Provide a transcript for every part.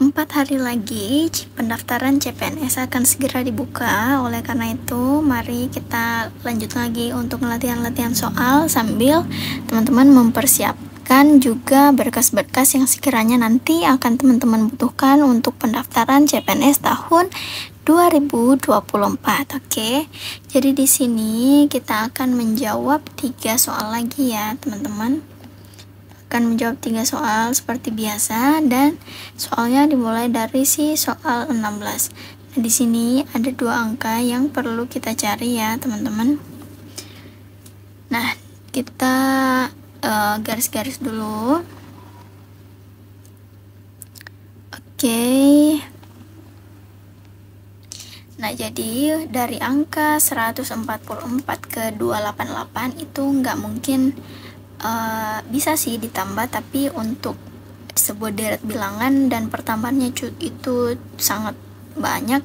4 hari lagi pendaftaran CPNS akan segera dibuka. Oleh karena itu, mari kita lanjut lagi untuk latihan-latihan soal sambil teman-teman mempersiapkan juga berkas-berkas yang sekiranya nanti akan teman-teman butuhkan untuk pendaftaran CPNS tahun 2024. Oke. Jadi di sini kita akan menjawab 3 soal lagi ya, teman-teman. Akan menjawab 3 soal seperti biasa, dan soalnya dimulai dari si soal 16. Nah, di sini ada 2 angka yang perlu kita cari ya, teman-teman. Nah, kita garis-garis dulu. Oke. Nah, jadi dari angka 144 ke 288 itu nggak mungkin bisa sih ditambah, tapi untuk sebuah deret bilangan dan pertambahannya itu sangat banyak.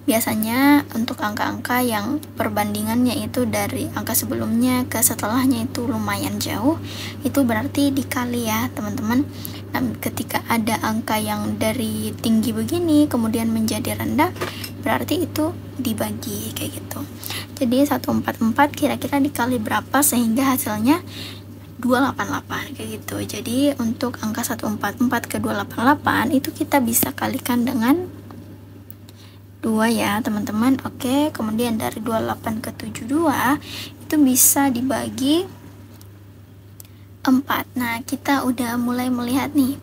Biasanya untuk angka-angka yang perbandingannya itu dari angka sebelumnya ke setelahnya itu lumayan jauh, itu berarti dikali ya, teman-teman. Nah, ketika ada angka yang dari tinggi begini kemudian menjadi rendah, berarti itu dibagi kayak gitu. Jadi 144 kira-kira dikali berapa sehingga hasilnya 288 kayak gitu. Jadi untuk angka 144 ke 288 itu kita bisa kalikan dengan 2 ya, teman-teman. Oke, kemudian dari 28 ke 72 itu bisa dibagi 4. Nah, kita udah mulai melihat nih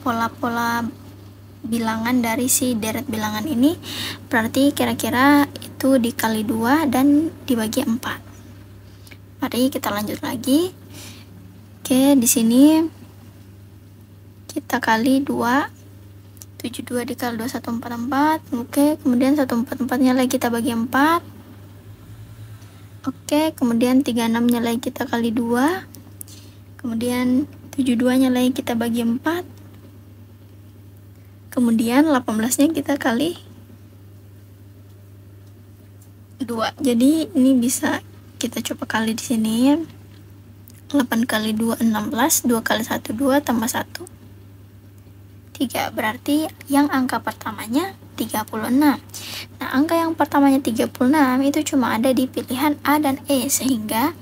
pola-pola bilangan dari si deret bilangan ini. Berarti kira-kira itu dikali 2 dan dibagi 4. Mari kita lanjut lagi. Oke, di sini kita kali 2, 72 dikali 2, 144. Oke, kemudian 144-nya lagi kita bagi 4. Oke, kemudian 36-nya lagi kita kali 2. Kemudian 72-nya lagi kita bagi 4. Kemudian 18-nya kita kali 2. Jadi ini bisa kita coba kali di sini. 8 kali 2 16, 2 kali 1 2 tambah 1 3. Berarti yang angka pertamanya 36. Nah, angka yang pertamanya 36 itu cuma ada di pilihan A dan E, sehingga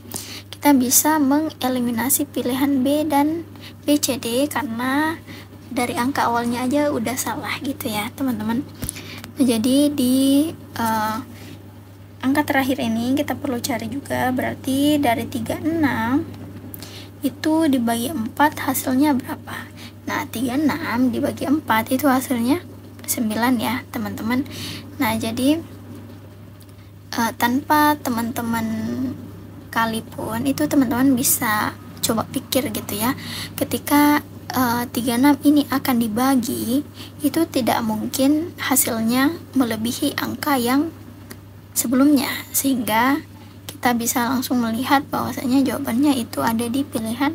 kita bisa mengeliminasi pilihan B dan B, C, D karena dari angka awalnya aja udah salah gitu ya, teman-teman. Nah, jadi di angka terakhir ini kita perlu cari juga, berarti dari 36 itu dibagi 4 hasilnya berapa. Nah, 36 dibagi 4 itu hasilnya 9 ya, teman-teman. Nah, jadi tanpa teman-teman kali pun itu teman-teman bisa coba pikir gitu ya, ketika 36 ini akan dibagi, itu tidak mungkin hasilnya melebihi angka yang sebelumnya, sehingga kita bisa langsung melihat bahwasanya jawabannya itu ada di pilihan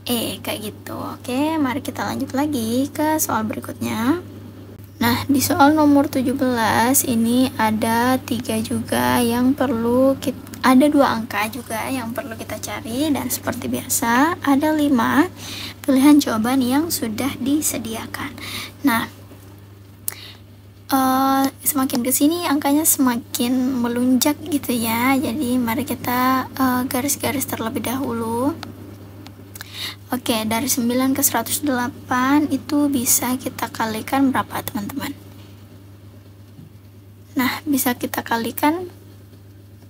E kayak gitu. Oke, mari kita lanjut lagi ke soal berikutnya. Nah, di soal nomor 17 ini ada 3 juga yang perlu ada 2 angka juga yang perlu kita cari, dan seperti biasa ada 5 pilihan jawaban yang sudah disediakan. Nah, semakin kesini angkanya semakin melunjak gitu ya, jadi mari kita garis-garis terlebih dahulu. Oke, dari 9 ke 108 itu bisa kita kalikan berapa, teman-teman? Nah, bisa kita kalikan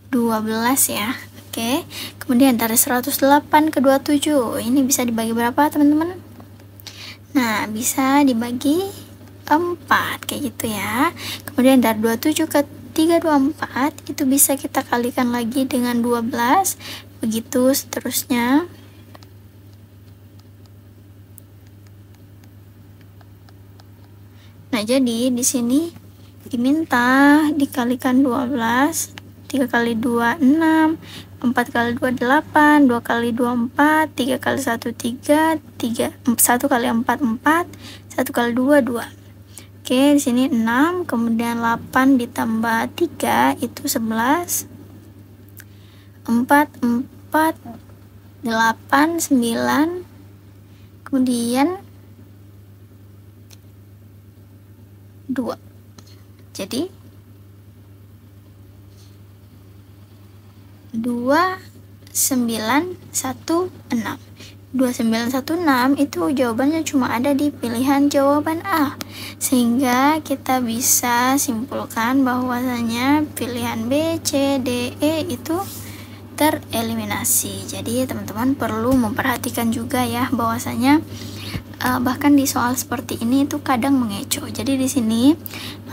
12 ya. Oke, kemudian dari 108 ke 27 ini bisa dibagi berapa, teman-teman? Nah, bisa dibagi 4 kayak gitu ya. Kemudian dari 27 ke 324 itu bisa kita kalikan lagi dengan 12, begitu seterusnya. Nah, jadi di sini diminta dikalikan 12, 3 kali 2 6, 4 kali 2 8, 2 kali 2 4, 3 kali 1 3, 1 kali 4 4, 1 kali 2 2. Oke, di sini 6, kemudian 8 ditambah 3 itu 11. 4 4 8 9. Kemudian 2. Jadi 2916. 2916 itu jawabannya cuma ada di pilihan jawaban A, sehingga kita bisa simpulkan bahwasanya pilihan B, C, D, E itu tereliminasi. Jadi teman-teman perlu memperhatikan juga ya bahwasanya bahkan di soal seperti ini itu kadang mengecoh. Jadi di sini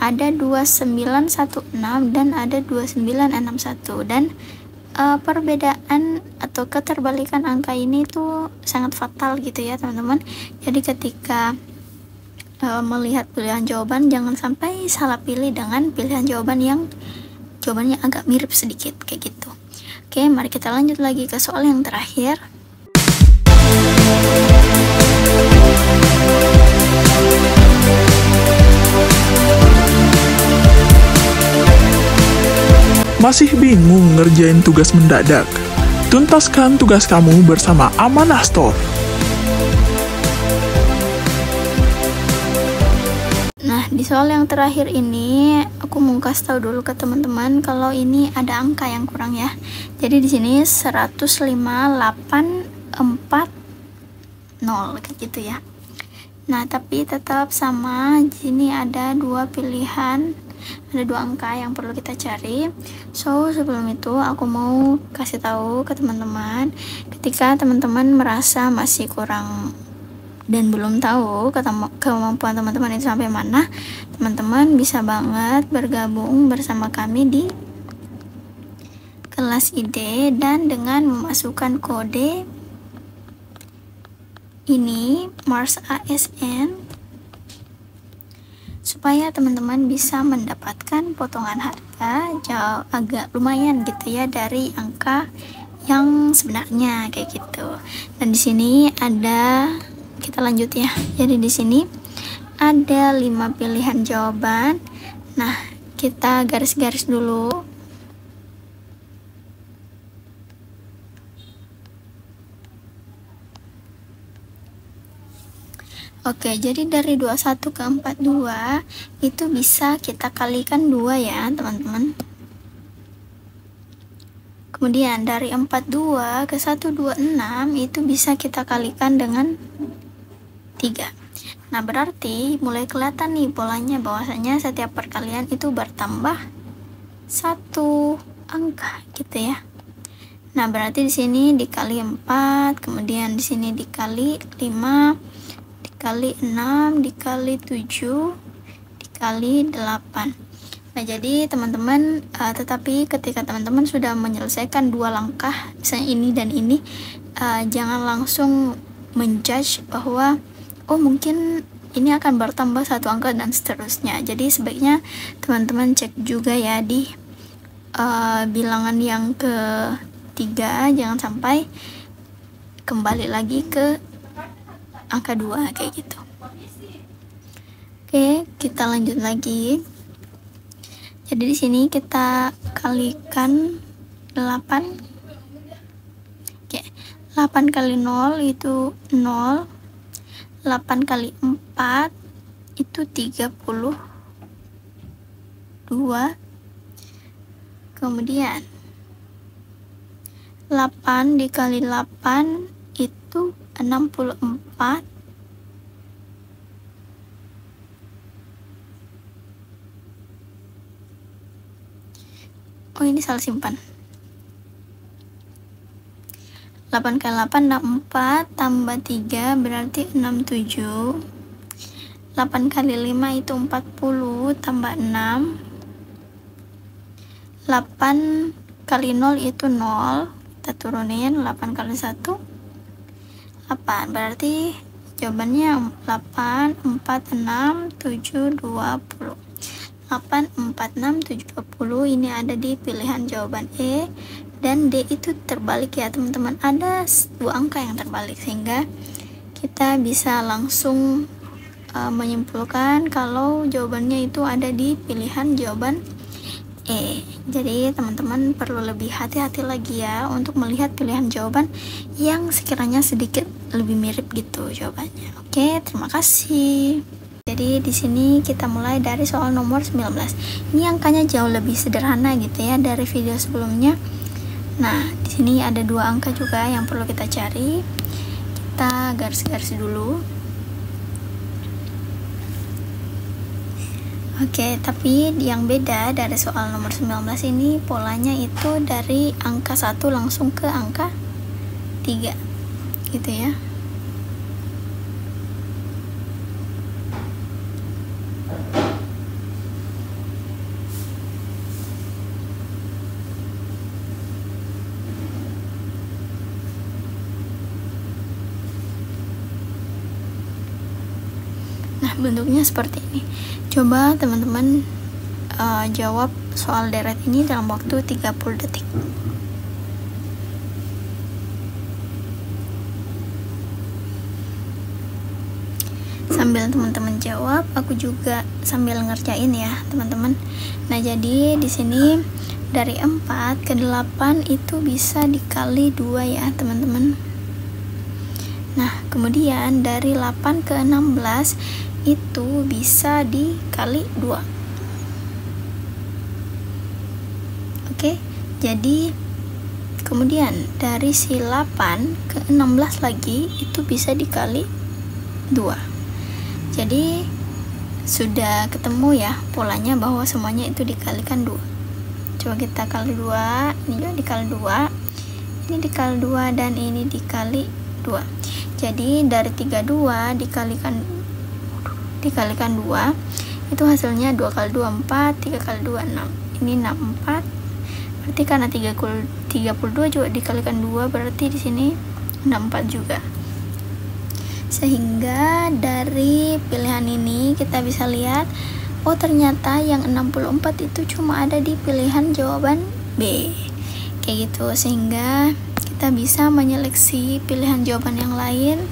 ada 2916 dan ada 2961, dan perbedaan atau keterbalikan angka ini tuh sangat fatal gitu ya teman-teman. Jadi ketika melihat pilihan jawaban, jangan sampai salah pilih dengan pilihan jawaban yang jawabannya agak mirip sedikit kayak gitu. Oke, mari kita lanjut lagi ke soal yang terakhir. Masih bingung ngerjain tugas mendadak? Tuntaskan tugas kamu bersama Amanah Store. Nah, di soal yang terakhir ini aku mau kasih tahu dulu ke teman-teman kalau ini ada angka yang kurang ya. Jadi di sini 105,840 kayak gitu ya. Nah, tapi tetap sama, di sini ada dua pilihan, ada dua angka yang perlu kita cari. So, sebelum itu aku mau kasih tahu ke teman-teman, ketika teman-teman merasa masih kurang dan belum tahu kemampuan teman-teman itu sampai mana, teman-teman bisa banget bergabung bersama kami di kelas ID dan dengan memasukkan kode ini Mars ASN supaya teman-teman bisa mendapatkan potongan harga jauh agak lumayan gitu ya dari angka yang sebenarnya kayak gitu. Dan di sini ada, kita lanjut ya. Jadi di sini ada 5 pilihan jawaban. Nah, kita garis-garis dulu. Oke, jadi dari 21 ke 42 itu bisa kita kalikan 2 ya, teman-teman. Kemudian dari 42 ke 126 itu bisa kita kalikan dengan 3. Nah, berarti mulai kelihatan nih polanya bahwasanya setiap perkalian itu bertambah 1 angka gitu ya. Nah, berarti di sini dikali 4, kemudian di sini dikali 5, dikali 6, dikali 7, dikali 8. Nah, jadi teman-teman tetapi ketika teman-teman sudah menyelesaikan 2 langkah, misalnya ini dan ini, jangan langsung menjudge bahwa oh mungkin ini akan bertambah 1 angka dan seterusnya. Jadi sebaiknya teman-teman cek juga ya di bilangan yang ketiga, jangan sampai kembali lagi ke angka 2 kayak gitu. Oke, kita lanjut lagi. Jadi di sini kita kalikan 8. Oke, 8 kali 0 itu 0. 8 kali 4 itu 32. Kemudian 8 dikali 8 itu 64. Oh, ini salah simpan. 8 kali 8 64 tambah 3 berarti 67. 8 kali 5 itu 40 tambah 6. 8 kali 0 itu 0. Kita turunin 8 kali 1 8, berarti jawabannya 8, 4, 6, 7, 20. 8, 4, 6, 7, 20 ini ada di pilihan jawaban E, dan D itu terbalik ya teman-teman, ada 2 angka yang terbalik sehingga kita bisa langsung menyimpulkan kalau jawabannya itu ada di pilihan jawaban E. Jadi teman-teman perlu lebih hati-hati lagi ya untuk melihat pilihan jawaban yang sekiranya sedikit lebih mirip gitu jawabannya. Oke, terima kasih. Jadi di sini kita mulai dari soal nomor 19. Ini angkanya jauh lebih sederhana gitu ya dari video sebelumnya. Nah, di sini ada dua angka juga yang perlu kita cari. Kita garis-garis dulu. Oke, tapi yang beda dari soal nomor 19 ini polanya itu dari angka 1 langsung ke angka 3 gitu ya. Nah, bentuknya seperti ini. Coba teman-teman jawab soal deret ini dalam waktu 30 detik. Sambil teman-teman jawab, aku juga sambil ngerjain ya, teman-teman. Nah, jadi di sini dari 4 ke 8 itu bisa dikali 2 ya, teman-teman. Nah, kemudian dari 8 ke 16 itu bisa dikali 2. Oke, jadi kemudian dari si 8 ke 16 lagi itu bisa dikali 2. Jadi sudah ketemu ya polanya bahwa semuanya itu dikalikan 2. Coba kita kali 2, ini juga dikali 2, ini dikali 2, dan ini dikali 2. Jadi dari 32 dikalikan 2 itu hasilnya 2 kali 2 4, 3 kali 2 6. Ini 64. Berarti karena 32 juga dikalikan 2, berarti di sini 64 juga. Sehingga dari pilihan ini kita bisa lihat, oh ternyata yang 64 itu cuma ada di pilihan jawaban B. Kayak gitu, sehingga kita bisa menyeleksi pilihan jawaban yang lain,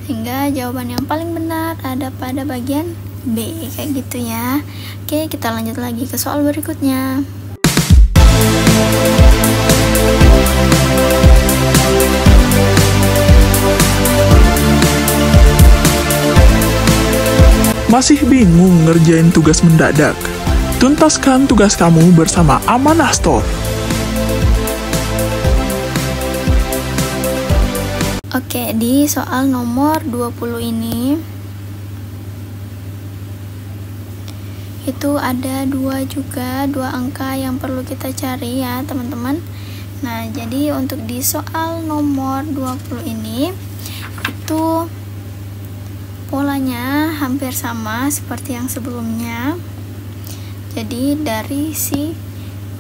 sehingga jawaban yang paling benar ada pada bagian B, kayak gitu ya. Oke, kita lanjut lagi ke soal berikutnya. Masih bingung ngerjain tugas mendadak? Tuntaskan tugas kamu bersama Amanah Store. Oke, di soal nomor 20 ini itu ada dua angka yang perlu kita cari ya, teman-teman. Nah, jadi untuk di soal nomor 20 ini itu polanya hampir sama seperti yang sebelumnya. Jadi dari si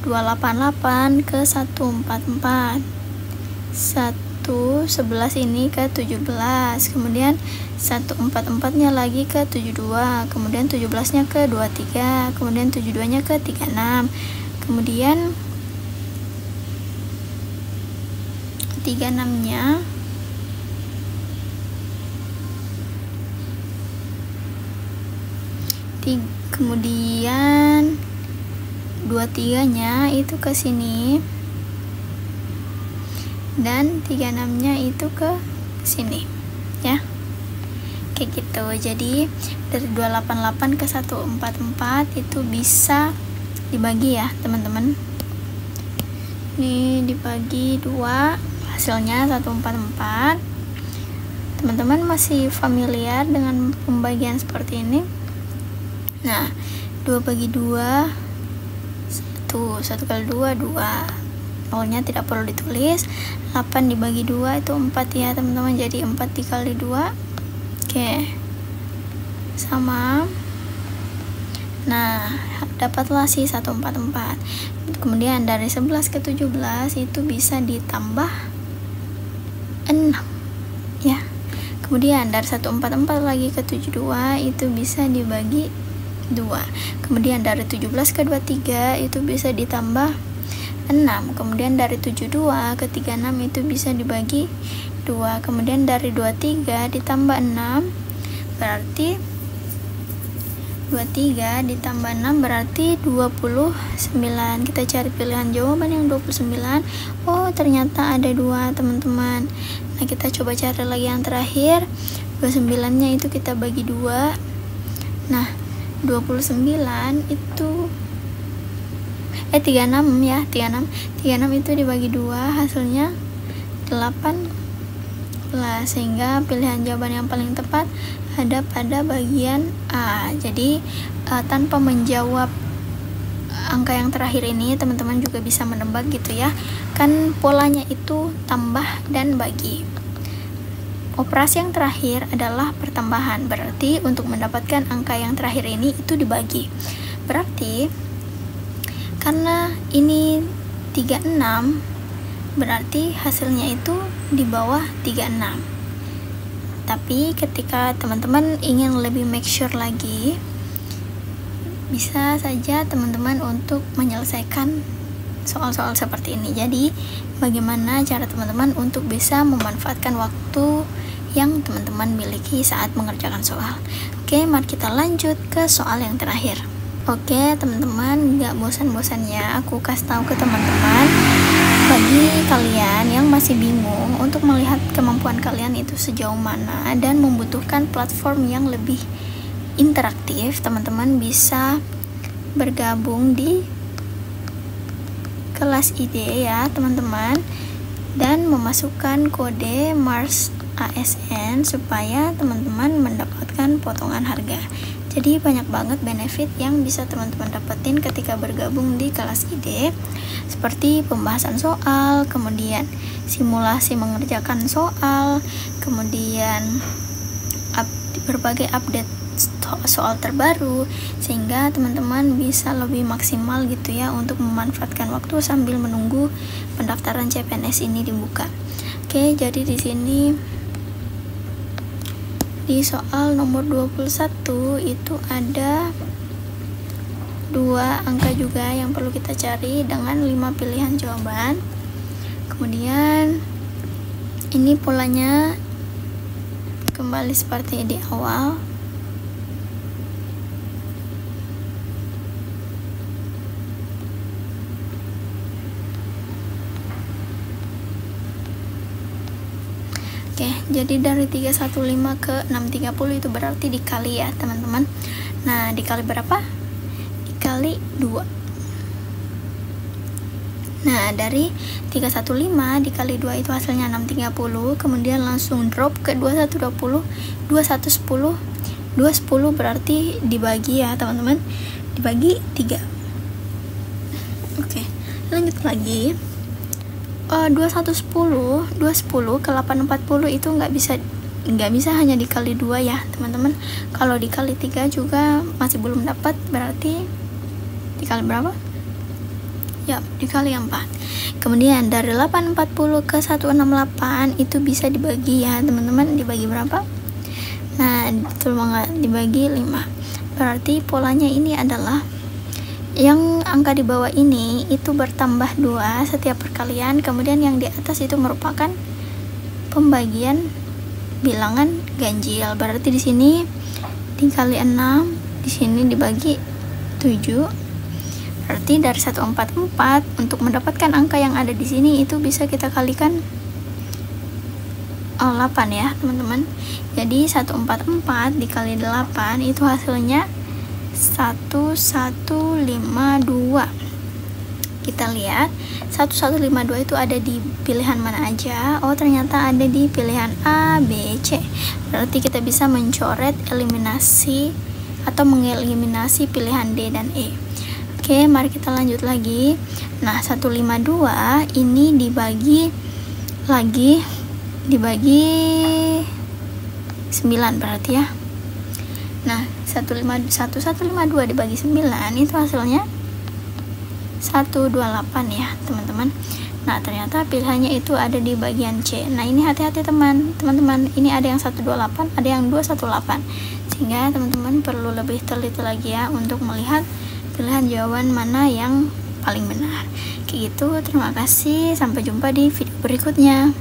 288 ke 144, 111 ini ke 17, kemudian 144 nya lagi ke 72, kemudian 17 nya ke 23, kemudian 72 nya ke 36, kemudian 36 nya kemudian 23 nya itu ke sini, dan 36 nya itu ke sini ya, kayak gitu. Jadi dari 288 ke 144 itu bisa dibagi ya, teman-teman. Ini dibagi 2, hasilnya 144. Teman-teman masih familiar dengan pembagian seperti ini? Nah, 2 bagi 2 1 kali 2 2, nolnya tidak perlu ditulis. 8 dibagi 2 itu 4 ya, teman-teman. Jadi 4 dikali 2, oke, sama. Nah, dapatlah si 144. Kemudian dari 11 ke 17 itu bisa ditambah 6 ya. Kemudian dari 144 lagi ke 72 itu bisa dibagi 2. Kemudian dari 17 ke 23 itu bisa ditambah 6. Kemudian dari 72 ke 36 itu bisa dibagi 2. Kemudian dari 23 ditambah 6 berarti 23 ditambah 6 berarti 29. Kita cari pilihan jawaban yang 29. Oh, ternyata ada 2, teman-teman. Nah, kita coba cari lagi yang terakhir. 29-nya itu kita bagi 2. Nah, 29 itu 36 ya, 36 itu dibagi 2 hasilnya 18, sehingga pilihan jawaban yang paling tepat ada pada bagian A. Jadi tanpa menjawab angka yang terakhir ini, teman-teman juga bisa menebak gitu ya, kan polanya itu tambah dan bagi. Operasi yang terakhir adalah pertambahan, berarti untuk mendapatkan angka yang terakhir ini itu dibagi. Berarti karena ini 36, berarti hasilnya itu di bawah 36. Tapi ketika teman-teman ingin lebih make sure lagi, bisa saja teman-teman untuk menyelesaikan soal-soal seperti ini. Jadi bagaimana cara teman-teman untuk bisa memanfaatkan waktu yang teman-teman miliki saat mengerjakan soal. Oke, mari kita lanjut ke soal yang terakhir. Oke teman-teman, gak bosan-bosannya aku kasih tahu ke teman-teman, bagi kalian yang masih bingung untuk melihat kemampuan kalian itu sejauh mana dan membutuhkan platform yang lebih interaktif, teman-teman bisa bergabung di kelas ide ya teman-teman, dan memasukkan kode Mars ASN supaya teman-teman mendapatkan potongan harga. Jadi banyak banget benefit yang bisa teman-teman dapetin ketika bergabung di kelas ide, seperti pembahasan soal, kemudian simulasi mengerjakan soal, kemudian berbagai update soal terbaru, sehingga teman-teman bisa lebih maksimal gitu ya untuk memanfaatkan waktu sambil menunggu pendaftaran CPNS ini dibuka. Oke, jadi di sini di soal nomor 21 itu ada 2 angka juga yang perlu kita cari dengan 5 pilihan jawaban. Kemudian ini polanya kembali seperti di awal. Oke, jadi dari 315 ke 630 itu berarti dikali ya teman-teman. Nah, dikali berapa? Dikali 2. Nah, dari 315 dikali 2 itu hasilnya 630. Kemudian langsung drop ke 2120, 2110, 210 berarti dibagi ya teman-teman, dibagi 3. Oke, lanjut lagi. 2110 ke 840 itu nggak bisa hanya dikali 2 ya teman-teman. Kalau dikali 3 juga masih belum dapat, berarti dikali berapa? Ya, dikali 4. Kemudian dari 840 ke 168 itu bisa dibagi ya teman-teman, dibagi berapa? Nah, betul banget, dibagi 5. Berarti polanya ini adalah yang angka di bawah ini itu bertambah 2 setiap perkalian, kemudian yang di atas itu merupakan pembagian bilangan ganjil. Berarti di sini dikali 6, di sini dibagi 7. Berarti dari 144 untuk mendapatkan angka yang ada di sini itu bisa kita kalikan 8 ya teman-teman. Jadi 144 dikali 8 itu hasilnya 1152. Kita lihat 1152 itu ada di pilihan mana aja. Oh, ternyata ada di pilihan A, B, C. Berarti kita bisa mencoret eliminasi atau mengeliminasi pilihan D dan E. Oke, mari kita lanjut lagi. Nah, 152 ini dibagi lagi, dibagi 9 berarti ya. Nah, 1152 dibagi 9 itu hasilnya 128 ya teman-teman. Nah, ternyata pilihannya itu ada di bagian C. Nah, ini hati-hati teman-teman, ini ada yang 128, ada yang 218, sehingga teman-teman perlu lebih teliti lagi ya untuk melihat pilihan jawaban mana yang paling benar. Kayak gitu, terima kasih, sampai jumpa di video berikutnya.